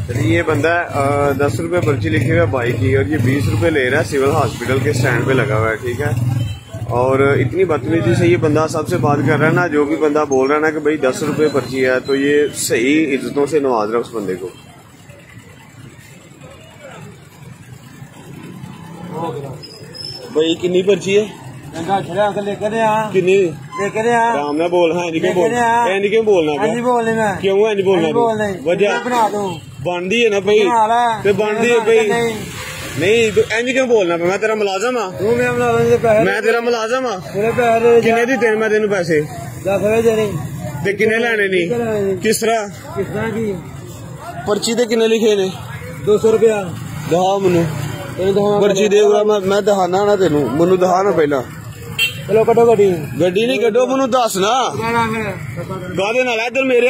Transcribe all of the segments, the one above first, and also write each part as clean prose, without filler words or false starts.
चलिए, ये बंदा 10 रुपये पर्ची लिखी हुई है बाइक की और ये 20 रुपये ले रहा है सिविल हॉस्पिटल के स्टैंड पे लगा हुआ है, ठीक है। और इतनी बदतमीजी से ये बंदा सबसे बात कर रहा है ना, जो भी बंदा बोल रहा है ना कि भाई 10 रुपये पर्ची है, तो ये सही इज्जतों से नवाज रहा है उस बंदे को। भाई कितनी पर्ची है? कितनी? आराम ना बोल। हाँ, क्यों बोलना? क्यों बोलना? क्यों है नहीं बोलना? वजह बनती है ना भाई, बनती है भाई। नहीं तो इंज क्यों बोलना? मैं तेरा मुलाजम हाँ, मैं तेरा मुलाजम हाँ। किन्ने दी तेरे मैं तेन पैसे किन्ने लेने नहीं? किस तरह पर्ची ते किन्ने लिखे ने? 200 रुपया। दहा मैनू पर्ची दे, मैं दहाना ना तेनू, मैनू दहा ना पहला। चलो कटो गड्डी नहीं कटो, मैनू दस ना गादे नाल इधर मेरे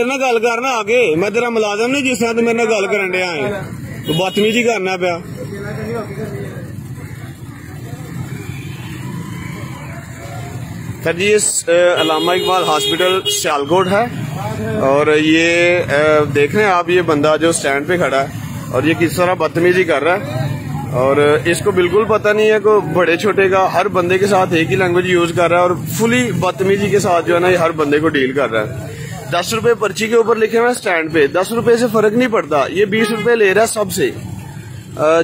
नाल गल करना आके। मैं तेरा मुलाजम नहीं जिस तरह तू मेरे नाल गल करन दिया है, तू बदतमीजी करना पिया। सर जी, अल्लामा इकबाल हॉस्पिटल सियालकोट है और ये देख रहे हैं आप, ये बंदा जो स्टैंड पे खड़ा है और ये किस तरह बदतमीजी कर रहा है और इसको बिल्कुल पता नहीं है को बड़े छोटे का, हर बंदे के साथ एक ही लैंग्वेज यूज कर रहा है और फुली बदतमीजी के साथ जो है ना ये हर बंदे को डील कर रहा है। 10 रुपए पर्ची के ऊपर लिखे हुए हैं स्टैंड पे, 10 रुपए से फर्क नहीं पड़ता। ये 20 रुपए ले रहा है सबसे,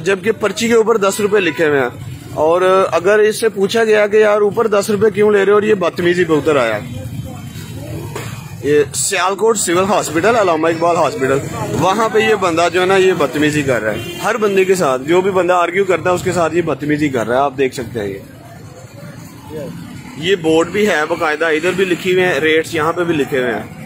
जबकि पर्ची के ऊपर 10 रुपए लिखे हुए हैं। और अगर इससे पूछा गया कि यार ऊपर 10 रुपए क्यों ले रहे हो, और ये बदतमीजी पे उतर आया। ये सियालकोट सिविल हॉस्पिटल, अल्लामा इकबाल हॉस्पिटल, वहां पे ये बंदा जो है ना ये बदतमीजी कर रहा है हर बंदे के साथ। जो भी बंदा आर्ग्यू करता है उसके साथ ये बदतमीजी कर रहा है, आप देख सकते हैं। ये बोर्ड भी है बाकायदा, इधर भी लिखी हुए हैं रेट्स, यहाँ पे भी लिखे हुए हैं।